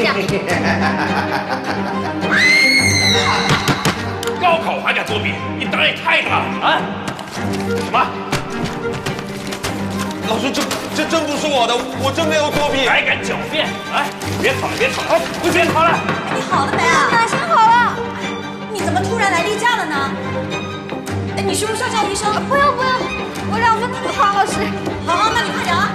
下。高考还敢作弊？你胆也太大了啊！什么？老师，这真不是我的，我真没有作弊。还敢狡辩？哎，别吵了，别吵了，不别吵了。你好了没啊？哪先好了？你怎么突然来例假了呢？哎，你是不是要叫医生？不用不用，我2分钟就好，老师。好，那你快点啊。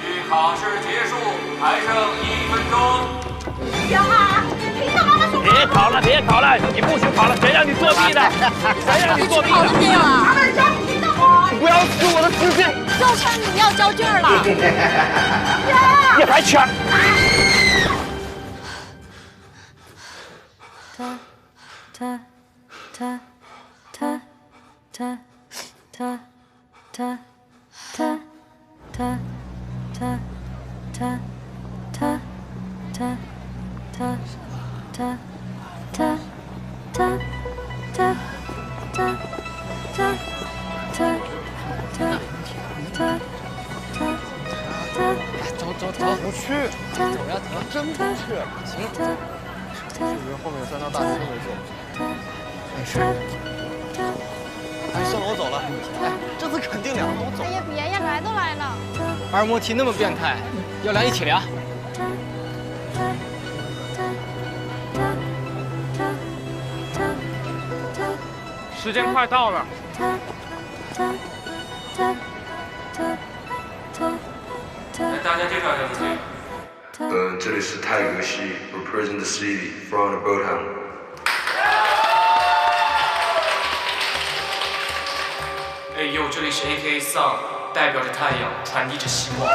距考试结束还剩1分钟。小马，凭什么说？别考了，别考了，你不许考了，谁让你作弊的？谁让你作弊的？没有啊？不要吃我的时间！就趁你要交卷了。你还抢？走，不去，走呀，真不去。行，就是后面3道大题都没做。没事。哎，算了，我走了。哎，这次肯定凉，我走。哎呀，别呀，来都来了。二模题那么变态，要量一起量。时间快到了。来，大家介绍一下自己。这里是泰格西 ，represent the city from the boathouse。哎呦，这里是 AK Sun， 代表着太阳，传递着希望。哎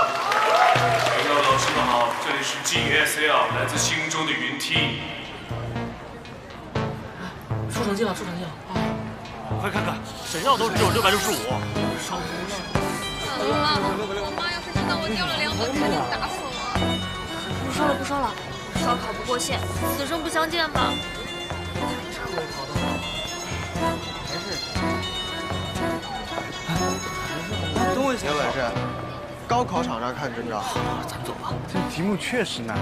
呦，老师们好，这里是 GSL， 来自心中的云梯。出成绩了，出成绩了！快看看，谁要都只有665。完了，我妈要是知道我掉了2分，肯定打死我。不说了不说了，烧烤不过线，此生不相见吧。等我一下，有本事，高考场上看真章。咱们走吧。这题目确实难。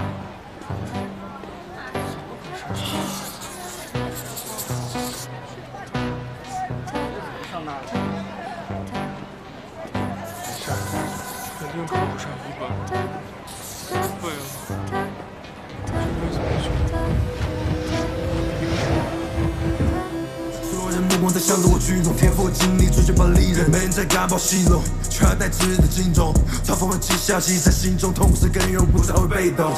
上哪儿？肯定考不上1本。对啊。所有人目光在向着我聚拢，天赋经历，追求把利刃，没人再敢把我戏弄，取而代之的敬重，嘲讽和讥笑记在心中，同时更永不再会被动。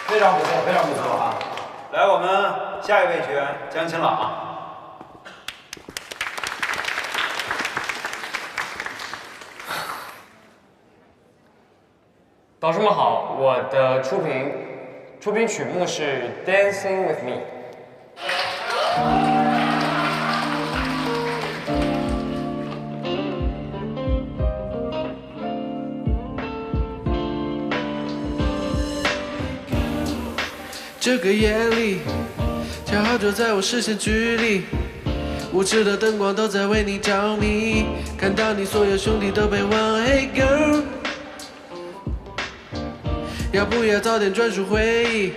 非常不错，非常不错啊！来，我们下一位学员江清朗。导师们好，我的出品曲目是《Dancing with Me》。这个夜里，恰好就在我视线距离，无知的灯光都在为你着迷，看到你所有兄弟都被忘。Hey girl， 要不要早点专属回忆？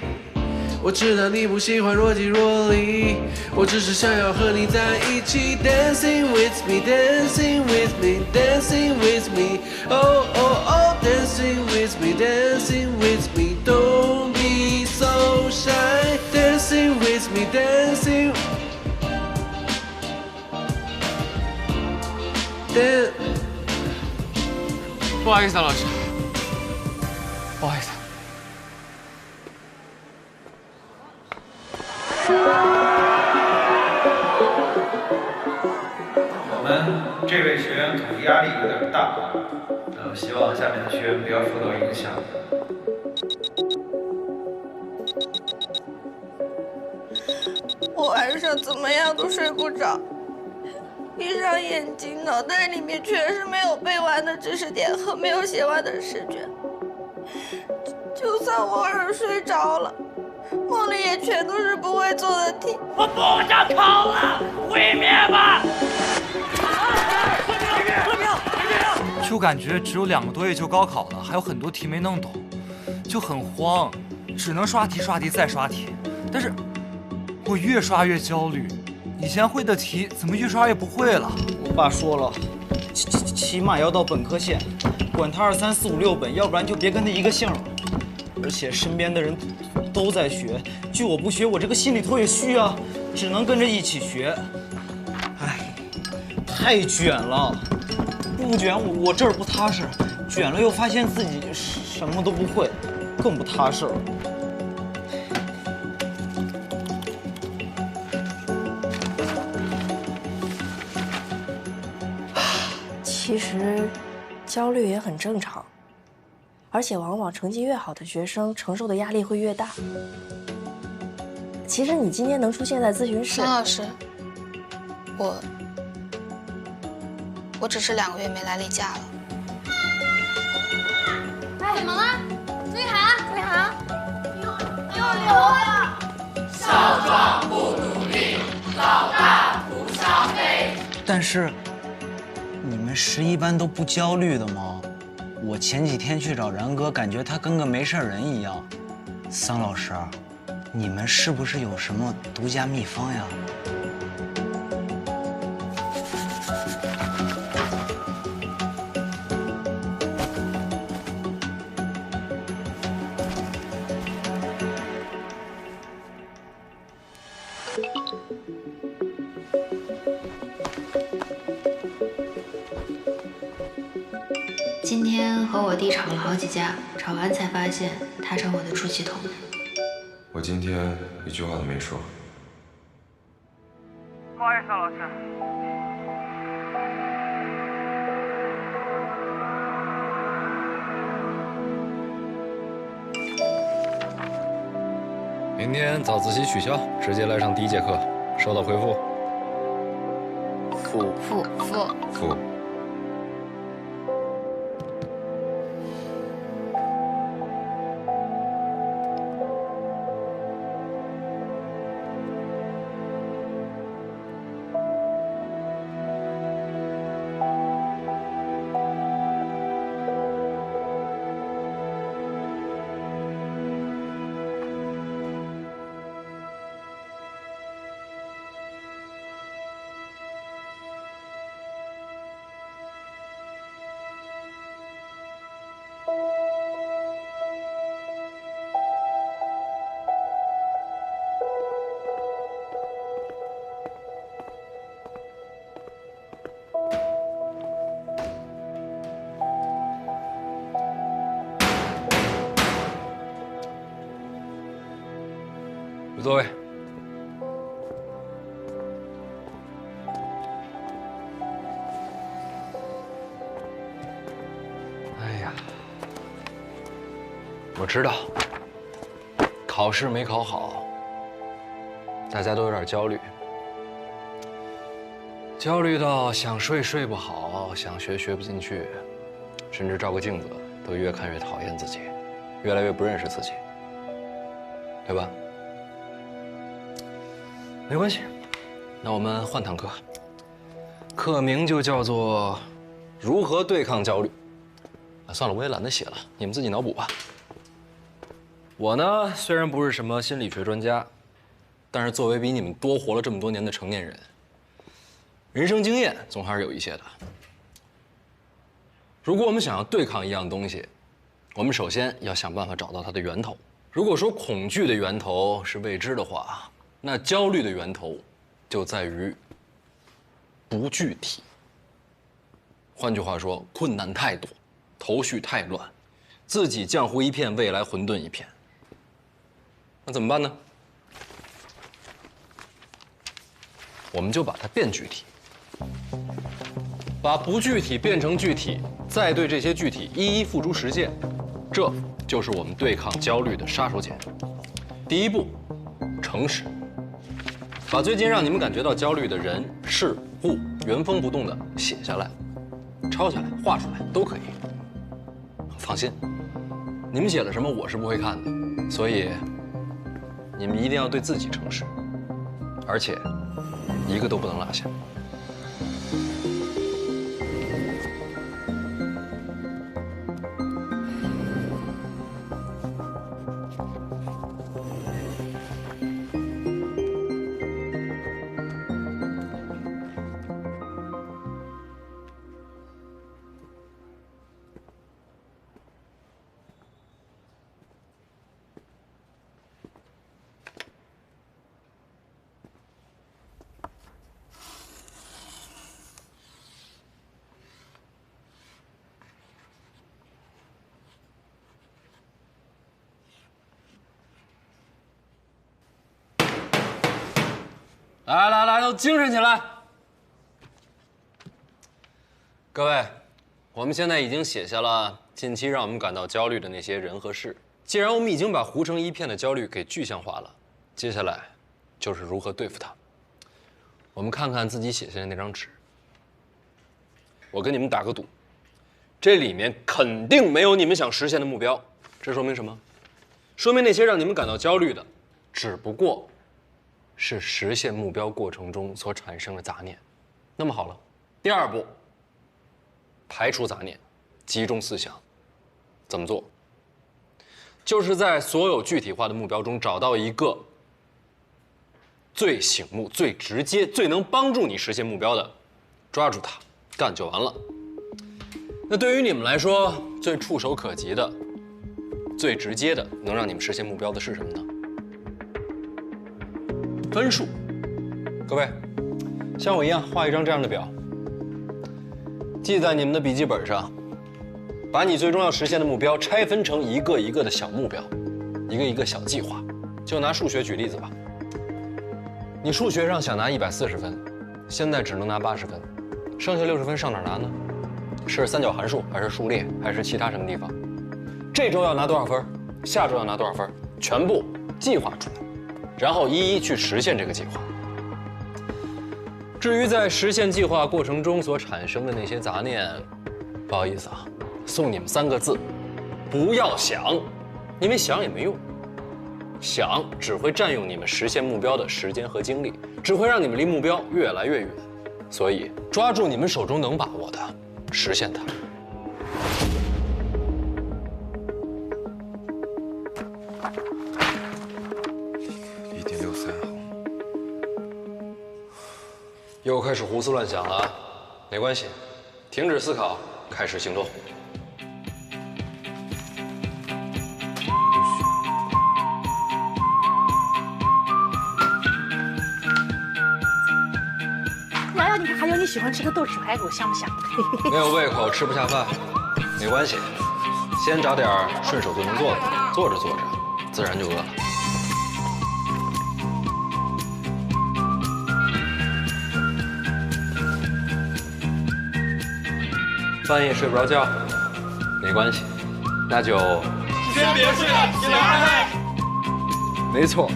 我知道你不喜欢若即若离，我只是想要和你在一起。Dancing with me, dancing with me, dancing with me, oh oh oh, dancing with me, dancing with me, don't be so shy. Dancing with me, dancing. 不好意思啊，老师，不好意思。我们这位学员考试压力有点大，希望下面的学员不要受到影响。我晚上怎么样都睡不着，闭上眼睛，脑袋里面全是没有背完的知识点和没有写完的试卷。就算我偶尔睡着了，梦里也全都是不会做的题。我不想考了，毁灭吧！就感觉只有2个多月就高考了，还有很多题没弄懂，就很慌，只能刷题、刷题再刷题。但是，我越刷越焦虑，以前会的题怎么越刷越不会了？我爸说了，起码要到本科线，管他2、3、4、5、6本，要不然就别跟他一个姓了。而且身边的人都在学，就我不学，我这个心里头也虚啊，只能跟着一起学。哎，太卷了。 不卷我这儿不踏实，卷了又发现自己什么都不会，更不踏实了。其实，焦虑也很正常，而且往往成绩越好的学生承受的压力会越大。其实你今天能出现在咨询室，孙老师，我只是2个月没来例假了。哎，怎么了？朱一涵，朱一涵，又流了。少壮不努力，老大徒伤悲。但是，你们11班都不焦虑的吗？我前几天去找然哥，感觉他跟个没事人一样。桑老师，你们是不是有什么独家秘方呀？ 今天和我弟吵了好几架，吵完才发现他成我的出气筒。我今天一句话都没说。不好意思啊，老师。明天早自习取消，直接来上第1节课。收到回复。负。 有座位。哎呀，我知道，考试没考好，大家都有点焦虑，焦虑到想睡睡不好，想学学不进去，甚至照个镜子都越看越讨厌自己，越来越不认识自己，对吧？ 没关系，那我们换堂课，课名就叫做“如何对抗焦虑”。啊，算了，我也懒得写了，你们自己脑补吧。我呢，虽然不是什么心理学专家，但是作为比你们多活了这么多年的成年人，人生经验总还是有一些的。如果我们想要对抗一样东西，我们首先要想办法找到它的源头。如果说恐惧的源头是未知的话， 那焦虑的源头就在于不具体。换句话说，困难太多，头绪太乱，自己浆糊一片，未来混沌一片。那怎么办呢？我们就把它变具体，把不具体变成具体，再对这些具体一一付诸实践，这就是我们对抗焦虑的杀手锏。第一步，诚实。 把最近让你们感觉到焦虑的人、事物原封不动地写下来、抄下来、画出来都可以。放心，你们写了什么我是不会看的，所以你们一定要对自己诚实，而且一个都不能落下。来，都精神起来！各位，我们现在已经写下了近期让我们感到焦虑的那些人和事。既然我们已经把糊成一片的焦虑给具象化了，接下来就是如何对付它。我们看看自己写下的那张纸，我跟你们打个赌，这里面肯定没有你们想实现的目标。这说明什么？说明那些让你们感到焦虑的，只不过是实现目标过程中所产生的杂念。那么好了，第二步，排除杂念，集中思想。怎么做？就是在所有具体化的目标中找到一个最醒目、最直接、最能帮助你实现目标的，抓住它，干就完了。那对于你们来说，最触手可及的、最直接的，能让你们实现目标的是什么呢？分数。各位，像我一样画一张这样的表，记在你们的笔记本上，把你最终要实现的目标拆分成一个一个的小目标，一个一个小计划。就拿数学举例子吧，你数学上想拿140分，现在只能拿80分，剩下60分上哪儿拿呢？是三角函数，还是数列，还是其他什么地方？这周要拿多少分？下周要拿多少分？全部计划出来，然后一一去实现这个计划。至于在实现计划过程中所产生的那些杂念，不好意思啊，送你们3个字：不要想，因为想也没用，想只会占用你们实现目标的时间和精力，只会让你们离目标越来越远。所以抓住你们手中能把握的，实现它。1.63号，又开始胡思乱想了，没关系，停止思考，开始行动。瑶瑶，你看还有你喜欢吃的豆豉排骨，香不香？没有胃口，吃不下饭，没关系，先找点顺手就能做的，做着做着，自然就饿了。半夜睡不着觉，没关系，那就先别睡了，起来！没错，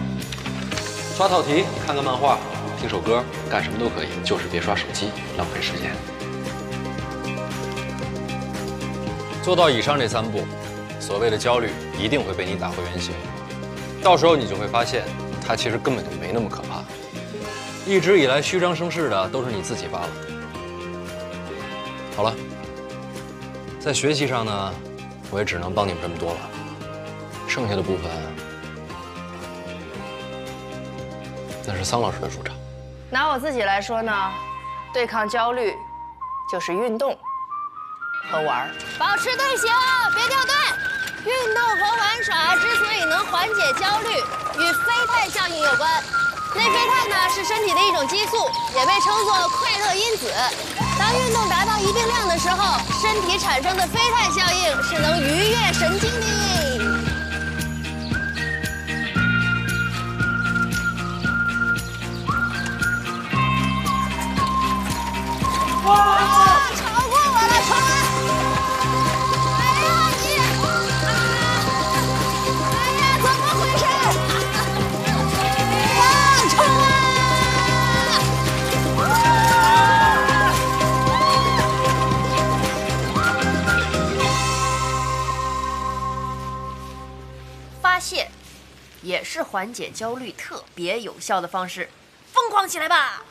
刷套题，看看漫画，听首歌，干什么都可以，就是别刷手机，浪费时间。做到以上这3步，所谓的焦虑一定会被你打回原形。到时候你就会发现，它其实根本就没那么可怕。一直以来虚张声势的都是你自己罢了。好了，在学习上呢，我也只能帮你们这么多了。剩下的部分，那是桑老师的主场。拿我自己来说呢，对抗焦虑就是运动和玩儿。保持队形，别掉队。运动和玩耍之所以能缓解焦虑，与啡肽效应有关。内啡肽呢是身体的一种激素，也被称作快乐因子。当运动达到一定量的时候，身体产生的啡肽效应是能愉悦神经的。哇！超过我了，超完！哎呀你！哎呀，怎么回事？哇！冲啊！发泄也是缓解焦虑特别有效的方式，疯狂起来吧！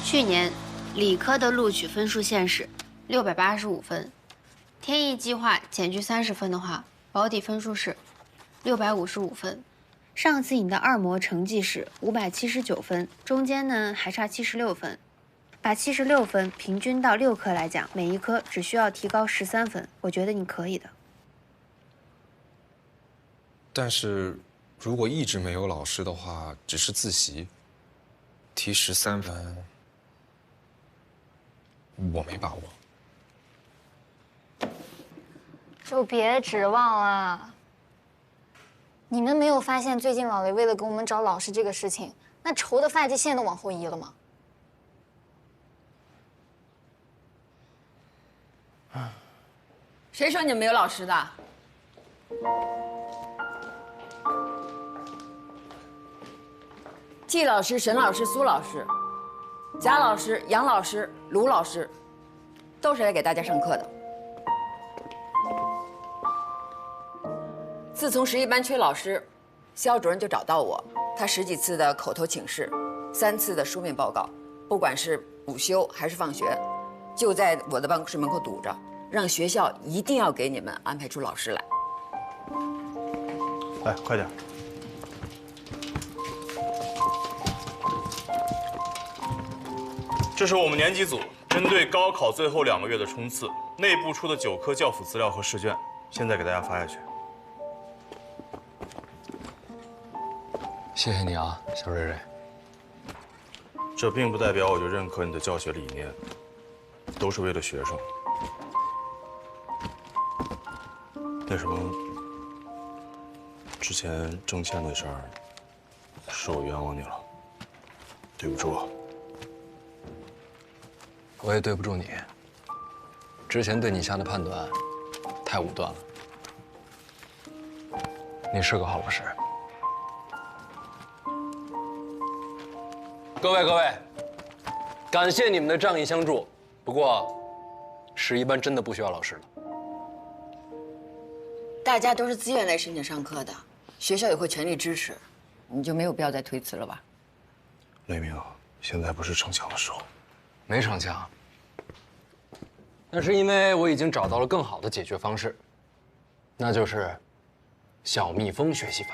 去年理科的录取分数线是685分，天意计划减去30分的话，保底分数是655分。上次你的2模成绩是579分，中间呢还差76分。把76分平均到6科来讲，每一科只需要提高13分，我觉得你可以的。但是，如果一直没有老师的话，只是自习，提13分，我没把握。就别指望了。你们没有发现最近老雷为了给我们找老师这个事情，那愁的发际线都往后移了吗？谁说你们没有老师的？季老师、沈老师、苏老师、贾老师、杨老师、卢老师，都是来给大家上课的。自从11班缺老师，肖主任就找到我，他10几次的口头请示，3次的书面报告，不管是补休还是放学，就在我的办公室门口堵着，让学校一定要给你们安排出老师来。来，快点。这是我们年级组针对高考最后2个月的冲刺内部出的9科教辅资料和试卷，现在给大家发下去。谢谢你啊，小瑞瑞。这并不代表我就认可你的教学理念，都是为了学生。那什么，之前挣钱那事儿，是我冤枉你了，对不住。我也对不住你，之前对你下的判断太武断了。你是个好老师。各位，感谢你们的仗义相助。不过，11班真的不需要老师了。大家都是自愿来申请上课的，学校也会全力支持，你就没有必要再推辞了吧？雷鸣，现在不是逞强的时候。没逞强，那是因为我已经找到了更好的解决方式，那就是小蜜蜂学习法。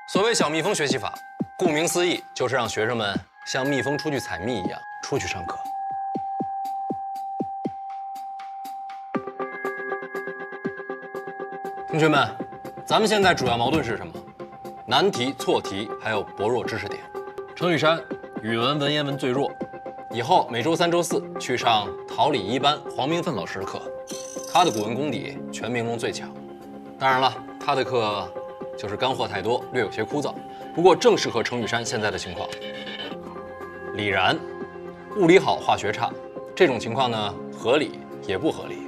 所谓小蜜蜂学习法，顾名思义，就是让学生们像蜜蜂出去采蜜一样出去上课。同学们，咱们现在主要矛盾是什么？难题、错题，还有薄弱知识点。程雨山语文文言文最弱，以后每周3、周4去上桃李一班黄明奋老师的课，他的古文功底全明中最强。当然了，他的课就是干货太多，略有些枯燥，不过正适合程雨山现在的情况。李然，物理好，化学差，这种情况呢，合理也不合理。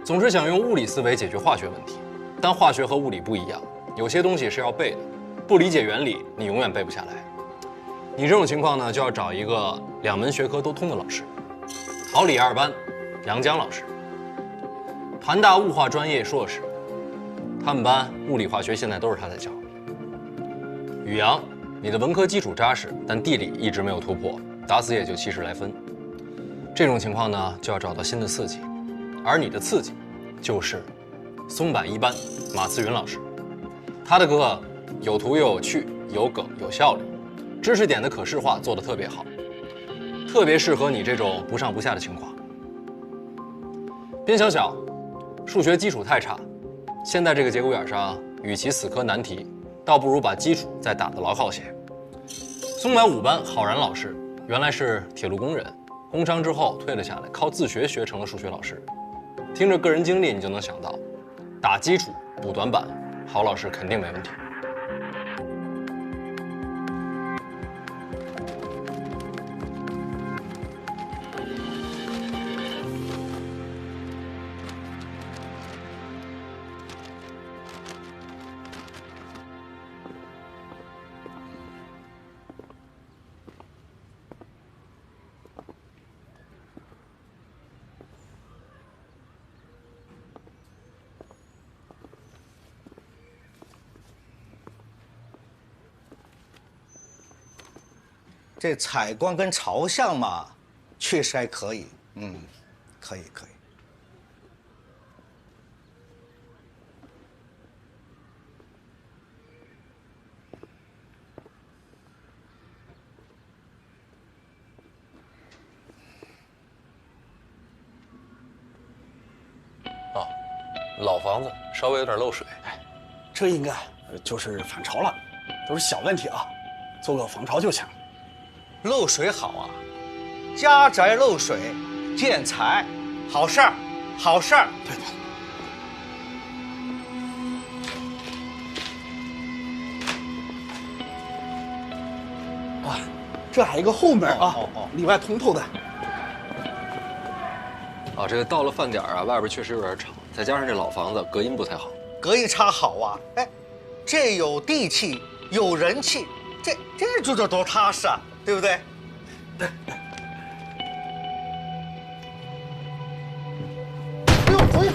总是想用物理思维解决化学问题，但化学和物理不一样，有些东西是要背的，不理解原理，你永远背不下来。你这种情况呢，就要找一个2门学科都通的老师。桃李2班，杨江老师，韩大物化专业硕士，他们班物理化学现在都是他在教。宇阳，你的文科基础扎实，但地理一直没有突破，打死也就70来分。这种情况呢，就要找到新的刺激，而你的刺激就是松柏一班马思云老师，他的课有图又有趣，有梗有效率，知识点的可视化做得特别好，特别适合你这种不上不下的情况。边小小，数学基础太差，现在这个节骨眼上，与其死磕难题，倒不如把基础再打得牢靠些。松柏5班郝然老师，原来是铁路工人，工伤之后退了下来，靠自学学成了数学老师。听着个人经历，你就能想到，打基础补短板，郝老师肯定没问题。这采光跟朝向嘛，确实还可以，可以。哦，老房子稍微有点漏水，这应该就是反潮了，都是小问题啊，做个防潮就行。漏水好啊，家宅漏水，建材，好事儿，好事儿。对。啊，这还有一个后门啊，里外通透的。啊，这个到了饭点啊，外边确实有点吵，再加上这老房子隔音不太好。隔音差好啊，哎，这有地气，有人气，这住着多踏实啊，对不对？对。哎呦，侯爷，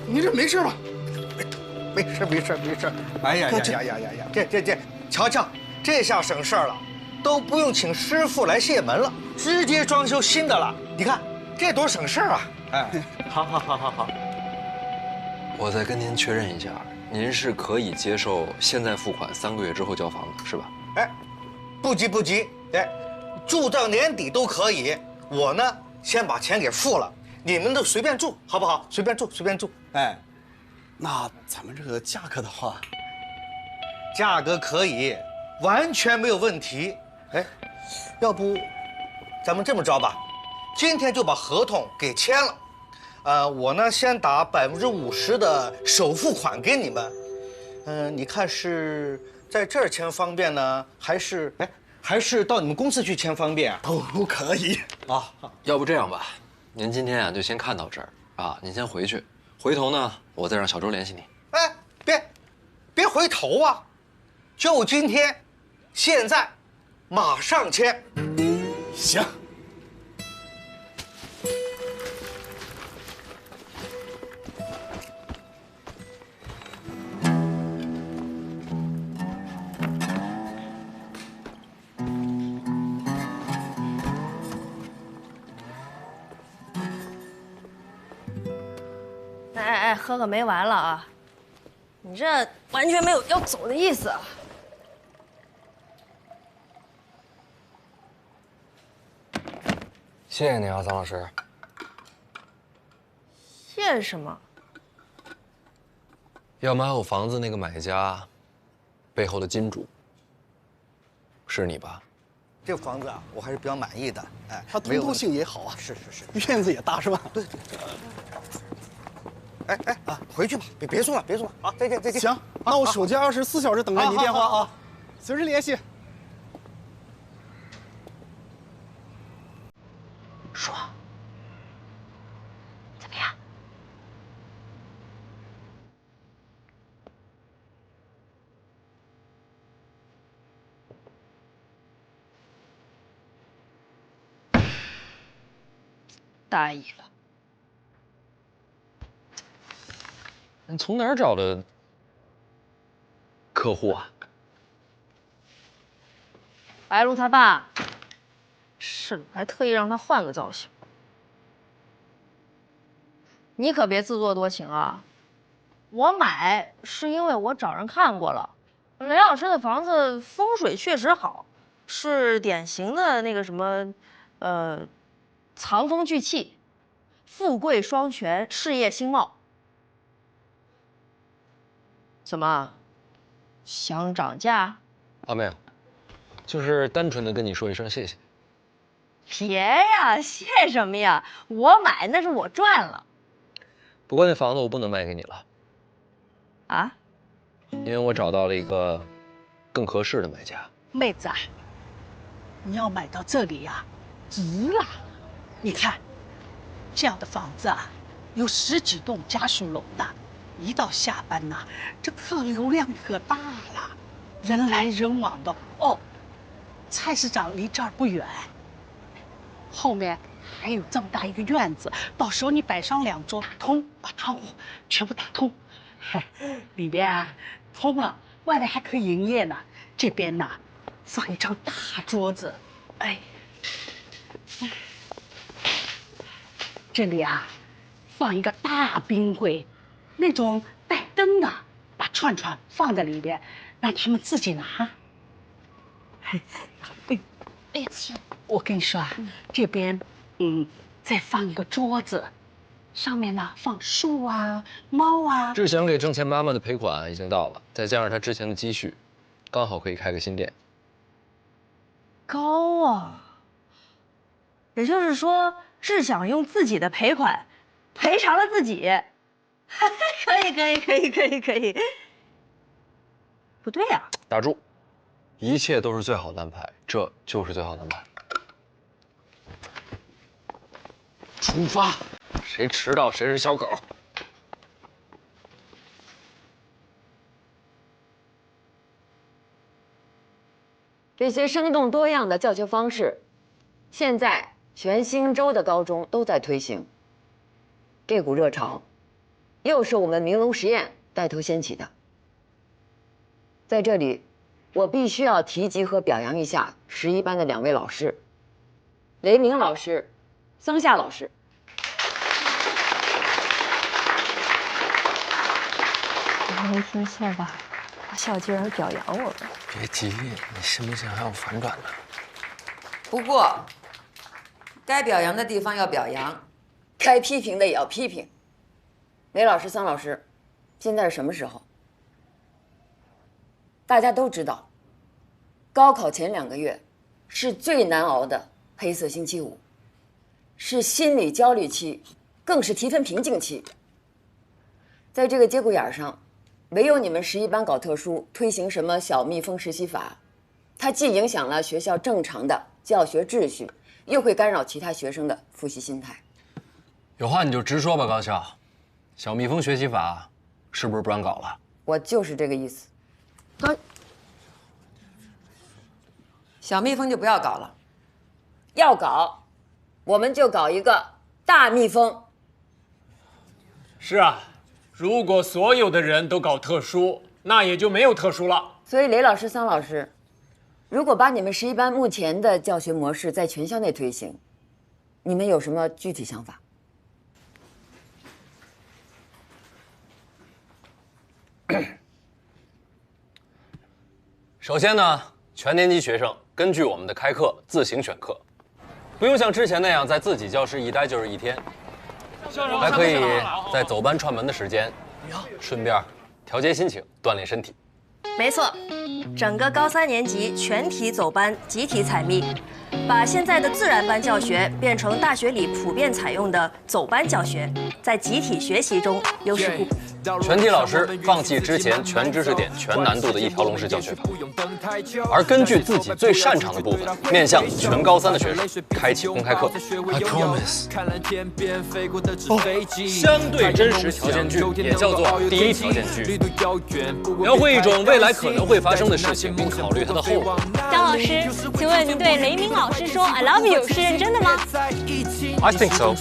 你这没事吧？没事。哎呀，这，瞧，这下省事儿了，都不用请师傅来卸门了，直接装修新的了。你看，这多省事儿啊！哎，好。我再跟您确认一下，您是可以接受现在付款3个月之后交房的，是吧？哎，不急，哎。住到年底都可以，我呢先把钱给付了，你们都随便住，好不好？随便住。哎，那咱们这个价格的话，价格可以，完全没有问题。哎，要不咱们这么着吧，今天就把合同给签了。我呢先打50%的首付款给你们。你看是在这儿签方便呢，还是到你们公司去签方便啊？都可以啊。要不这样吧，您今天啊就先看到这儿啊，您先回去，回头呢我再让小周联系你。哎，别回头啊，就今天，现在，马上签。行。哎，喝可没完了啊！你这完全没有要走的意思啊！谢谢你啊，臧老师。谢什么？要买我房子那个买家背后的金主是你吧？这房子啊，我还是比较满意的。哎，它通透性也好啊。是，院子也大是吧？对。哎啊，回去吧，别送了，别送了。好，再见。行，那我手机24小时等着你电话啊，随时联系。说，怎么样？大意了。你从哪儿找的客户啊？白鹿他爸是的，还特意让他换个造型。你可别自作多情啊！我买是因为我找人看过了，雷老师的房子风水确实好，是典型的那个什么，藏风聚气，富贵双全，事业兴茂。怎么，想涨价？啊，没有，就是单纯的跟你说一声谢谢。别呀，谢什么呀？我买那是我赚了。不过那房子我不能卖给你了。啊？因为我找到了一个更合适的买家。妹子啊，你要买到这里呀，值了。你看，这样的房子啊，有10几栋家属楼的，一到下班呐，这客流量可大了，人来人往的。哦，菜市场离这儿不远，后面还有这么大一个院子，到时候你摆上2桌，把窗户全部打通，里边啊通了，外面还可以营业呢。这边呐，放一张大桌子，哎，这里啊放一个大冰柜，那种带灯的，把串串放在里边，让他们自己拿。哎呀，我跟你说啊，这边再放一个桌子，上面呢放树啊、猫啊。志祥给挣钱妈妈的赔款已经到了，再加上他之前的积蓄，刚好可以开个新店。高啊！也就是说，志想用自己的赔款赔偿了自己。可以。不对呀！打住，一切都是最好的安排，这就是最好的安排。出发！谁迟到谁是小狗。这些生动多样的教学方式，现在全新州的高中都在推行。这股热潮，又是我们明龙实验带头掀起的。在这里，我必须要提及和表扬一下11班的2位老师，雷鸣老师、桑夏老师。我没听错吧？大校竟然表扬我们。别急，你信不信还有反转呢？不过，该表扬的地方要表扬，该批评的也要批评。雷老师、桑老师，现在是什么时候？大家都知道，高考前2个月是最难熬的黑色星期5，是心理焦虑期，更是提分瓶颈期。在这个节骨眼上，唯有你们11班搞特殊，推行什么小蜜蜂实习法，它既影响了学校正常的教学秩序，又会干扰其他学生的复习心态。有话你就直说吧，高校。小蜜蜂学习法是不是不让搞了？我就是这个意思。小蜜蜂就不要搞了，要搞，我们就搞一个大蜜蜂。是啊，如果所有的人都搞特殊，那也就没有特殊了。所以雷老师、桑老师，如果把你们11班目前的教学模式在全校内推行，你们有什么具体想法？首先呢，全年级学生根据我们的开课自行选课，不用像之前那样在自己教室一待就是1天，还可以在走班串门的时间，顺便调节心情，锻炼身体。没错，整个高3年级全体走班集体采蜜，把现在的自然班教学变成大学里普遍采用的走班教学，在集体学习中优势互补。全体老师放弃之前全知识点、全难度的一条龙式教学法，而根据自己最擅长的部分，面向全高3的学生开启公开课。I promise。相对真实条件句也叫做第一条件句，描绘一种未来可能会发生的事情，并考虑它的后果。张老师，请问您对雷鸣老师说 "I love you" 是认真的吗 I think so。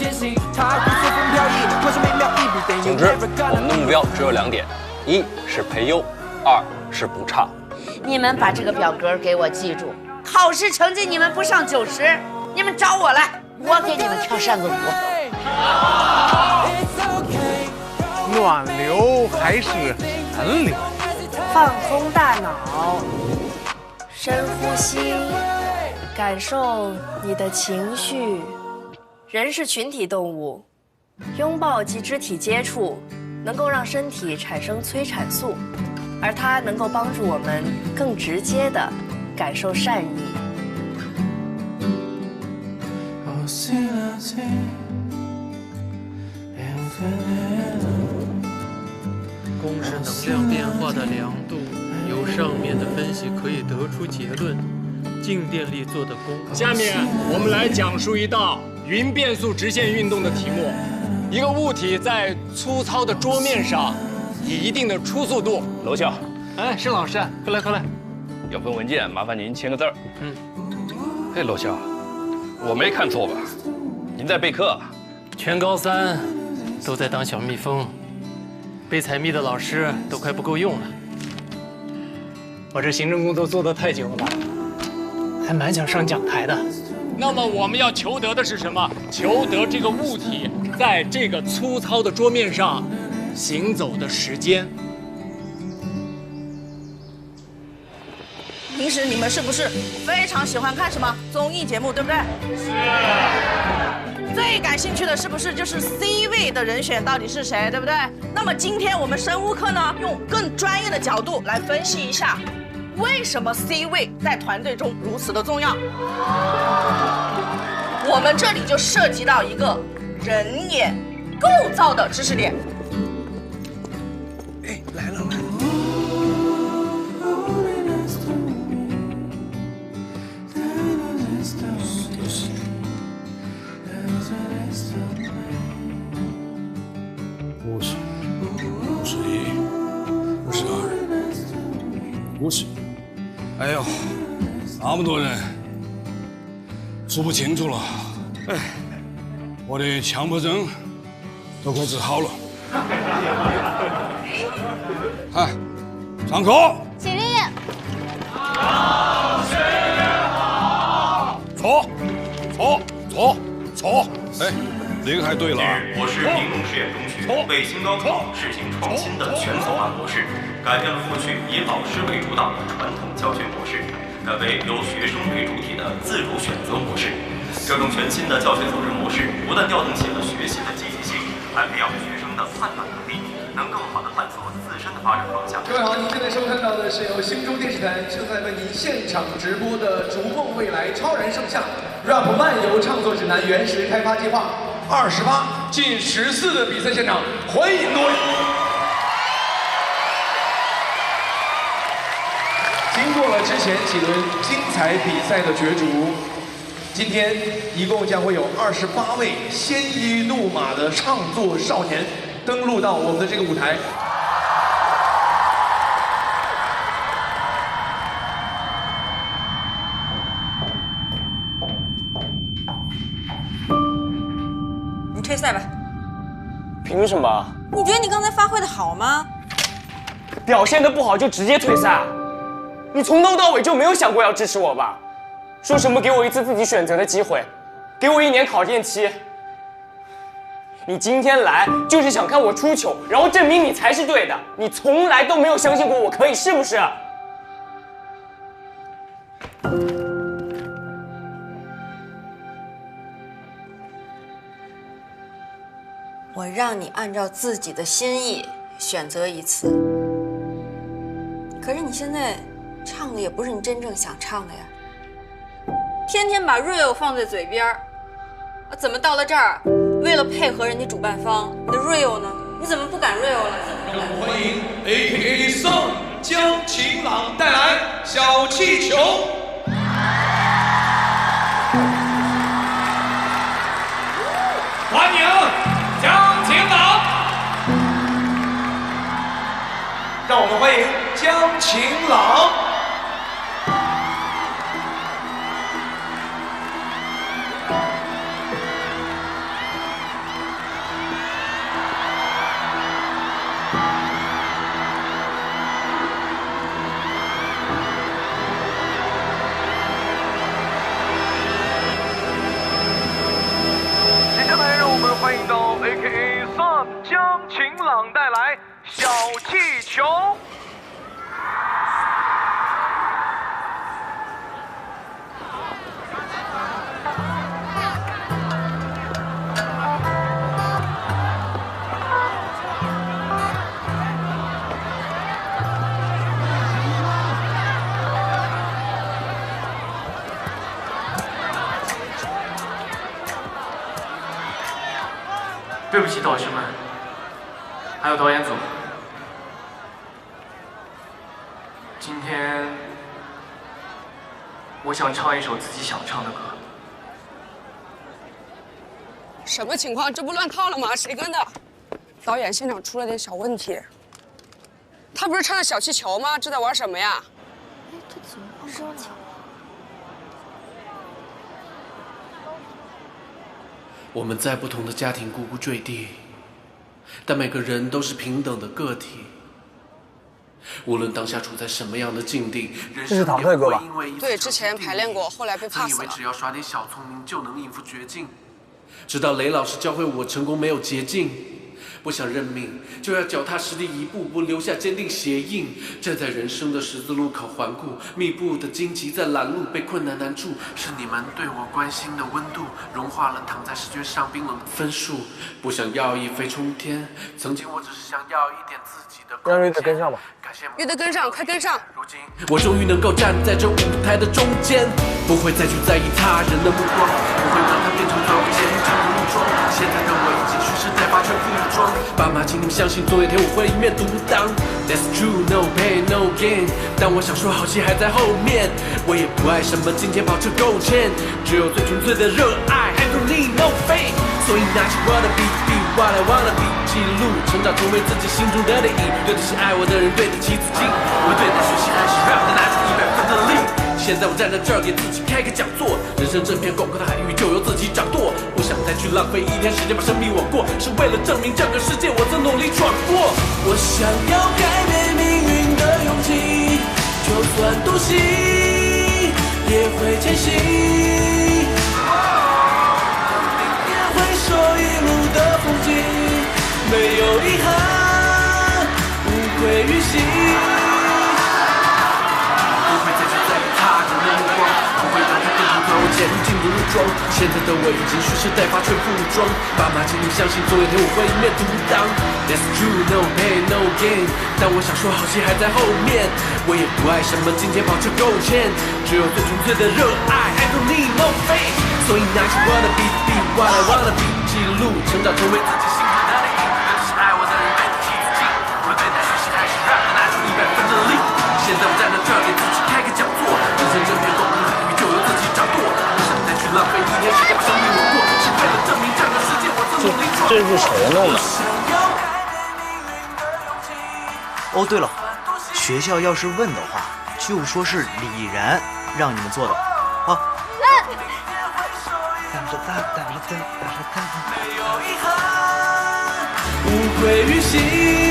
总之，我们的目标只有2点：一是培优，二是不差。你们把这个表格给我记住，考试成绩你们不上90，你们找我来，我给你们跳扇子舞。暖流还是寒流？放空大脑，深呼吸，感受你的情绪。人是群体动物，拥抱及肢体接触能够让身体产生催产素，而它能够帮助我们更直接地感受善意。公式能量变化的量度，由上面的分析可以得出结论。静电力做的功。下面我们来讲述一道匀变速直线运动的题目。一个物体在粗糙的桌面上，以一定的初速度。楼下，哎，申老师，快来快来。有份文件，麻烦您签个字儿。嘿，楼下，我没看错吧？您在备课？全高3都在当小蜜蜂，被采蜜的老师都快不够用了。我这行政工作做得太久了，还蛮想上讲台的。那么我们要求得的是什么？求得这个物体在这个粗糙的桌面上行走的时间。平时你们是不是非常喜欢看什么综艺节目，对不对？是。最感兴趣的是不是就是 C 位的人选到底是谁，对不对？那么今天我们生物课呢，用更专业的角度来分析一下，为什么 C 位在团队中如此的重要。我们这里就涉及到一个人眼构造的知识点。哎，来了来了。50，哎呦，那么多人，数不清楚了。哎，我的强迫症都快治好了。哎，上课。起立。老师好。错。哎，这个还对了。我是明龙实验中学为新高考试行创新的全走班模式。改变了过去以老师为主导的传统教学模式，改为由学生为主体的自主选择模式。这种全新的教学组织模式，不但调动起了学习的积极性，还培养学生的判断能力，能更好地探索自身的发展方向。各位好，您现在收看到的是由星洲电视台正在为您现场直播的《逐梦未来超人圣像 rap 漫游创作指南原始开发计划28进14的比赛现场，欢迎各位。经过了之前几轮精彩比赛的角逐，今天一共将会有28位鲜衣怒马的创作少年登陆到我们的这个舞台。你退赛吧。凭什么？你觉得你刚才发挥的好吗？表现的不好就直接退赛？你从头到尾就没有想过要支持我吧？说什么给我一次自己选择的机会，给我1年考验期。你今天来就是想看我出糗，然后证明你才是对的。你从来都没有相信过我可以，是不是？我让你按照自己的心意选择一次，可是你现在唱的也不是你真正想唱的呀，天天把 real 放在嘴边儿，怎么到了这儿，为了配合人家主办方，你的 real 呢？你怎么不敢 real 了？让我们欢迎 AKA Song 江晴朗带来小气球。欢迎江晴朗。让我们欢迎江晴朗。接下来让我们欢迎到 AKA Song 江晴朗带来小气球。对不起，导师们，还有导演组，今天我想唱一首自己想唱的歌。什么情况？这不乱套了吗？谁跟的？导演，现场出了点小问题。他不是唱的小气球吗？这在玩什么呀？哎，他怎么放这了？我们在不同的家庭呱呱坠地，但每个人都是平等的个体。无论当下处在什么样的境地，这是唐退歌吧？对，之前排练过，后来被 pass 了。以为只要耍点小聪明就能应付绝境，直到雷老师教会我，成功没有捷径。不想认命，就要脚踏实地，一步步留下坚定鞋印。站在人生的十字路口环顾，密布的荆棘在拦路，被困难难住。是你们对我关心的温度，融化了躺在试卷上冰冷的分数。不想要一飞冲天，曾经我只是想要一点自己的空间。让乐队跟上吧。乐队跟上，快跟上！我终于能够站在这舞台的中间，不会再去在意他人的目光，不会让它变成最后前进的路装。现在的我已经蓄势待发，全副武装。爸妈，请你们相信，总有一天我会一面独当。That's true, no pain, no gain。但我想说，好戏还在后面。我也不爱什么金钱、跑车、勾芡，只有最纯粹的热爱。I don't need no fame， 所以拿起我的笔，be what I wanna be， 记录成长，成为自己心中的利益。对得起爱我的人，对得起自己。我对待学习还是让它拿出100%的力。现在我站在这儿给自己开个讲座，人生这片广阔的海域就由自己掌舵。不想再去浪费一天时间把生命枉过，是为了证明这个世界我曾努力闯过。我想要改变命运的勇气，就算独行也会前行。明天回首一路的风景，没有遗憾，无愧于心。前进的路装，现在的我已经蓄势待发，全副武装。爸妈，请你们相信，总有一天我会一面独当。That's true, no pain, no gain。但我想说，好戏还在后面。我也不爱什么金钱、跑车、勾芡，只有最纯粹的热爱。I don't need no fame， 所以拿起我的笔，be what I wanna be， 记录成长，成为自己心中的利益。对得起爱我的人，对得起自己。我对待学习还是让它拿出100%的力。现在我站在这儿给自己开个讲座，人生这片广阔的海域就由自己掌舵。浪费一天时间把生命枉过，是为了证明这个世界我曾努力闯过。这是谁弄的？哦，对了，学校要是问的话，就说是李然让你们做的啊。无愧于心。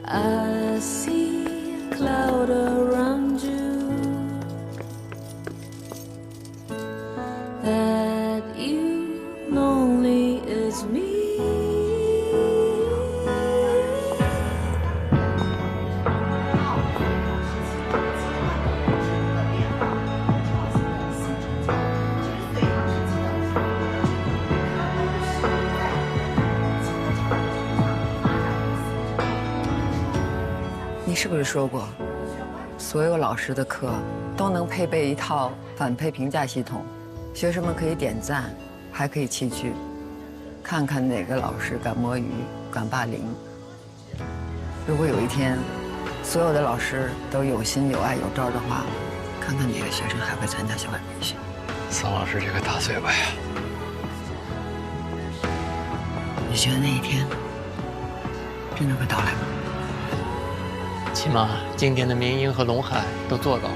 I see a cloud around you that you lonely as me. 你是不是说过，所有老师的课都能配备一套反馈评价系统，学生们可以点赞，还可以弃剧，看看哪个老师敢摸鱼、敢霸凌。如果有一天，所有的老师都有心、有爱、有招的话，看看哪个学生还会参加校外培训。桑老师这个大嘴巴呀！你觉得那一天真的会到来吗？ 起码经典的明英和龙海都做到了。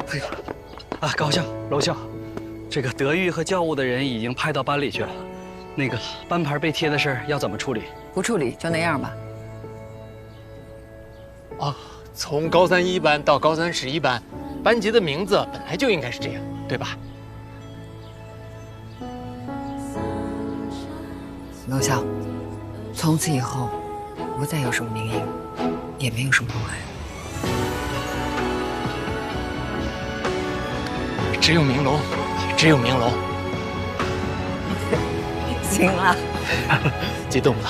哎呦，啊，高校、楼校，这个德育和教务的人已经派到班里去了。那个班牌被贴的事儿要怎么处理？不处理就那样吧。啊。 从高三1班到高三11班，班级的名字本来就应该是这样，对吧？楼校，从此以后，不再有什么明英，也没有什么龙海，只有明龙，只有明龙。行了，激动了。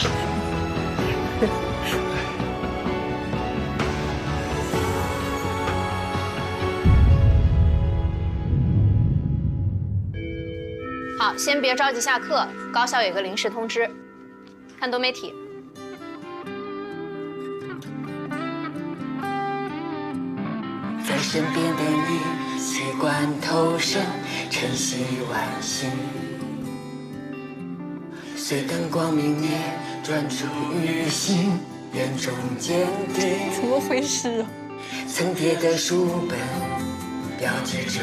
好，先别着急下课，高校有个临时通知，看多媒体。在身边的你，习惯投身，晨曦晚星，随灯光明灭，专注于心，眼中坚定。怎么回事啊？层叠的书本，标记着。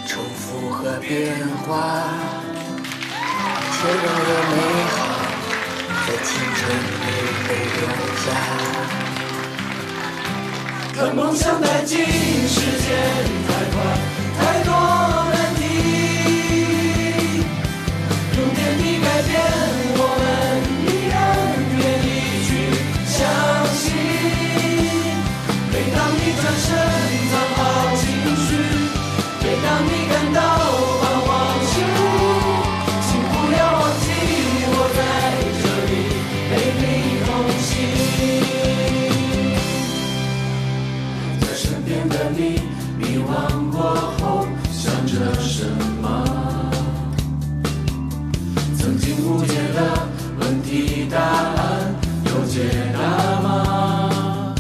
重复和变化，却仍有美好在青春里被留下。可梦想带进，时间太快，太多难题。用点滴改变，我们依然愿意去相信。每当你转身，藏好情绪。 每当你感到彷徨时，请不要忘记我在这里陪你同行。在身边的你，迷惘过后想着什么？曾经误解的问题答案有解答吗？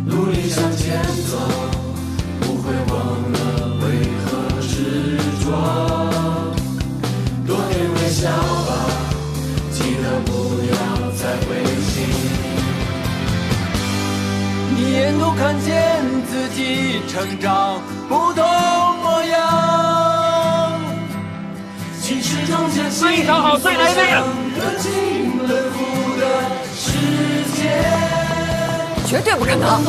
努力向前走，不会忘了。 为何执着？多点微笑吧，记得不要再灰心。你眼都看见自己成长不同模样。其实中间非常好，再来一遍。绝对不可能。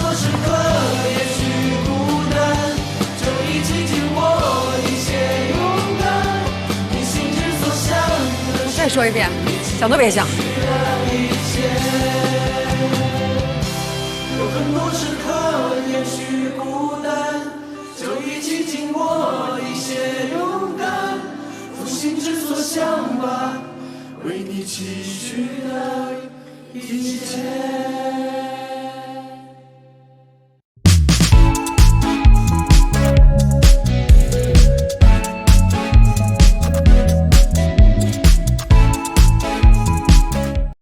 再说一遍，想都别想。有很多时刻，也许孤单，就一起经过一些勇敢，负心之所向吧，为你期许的一切。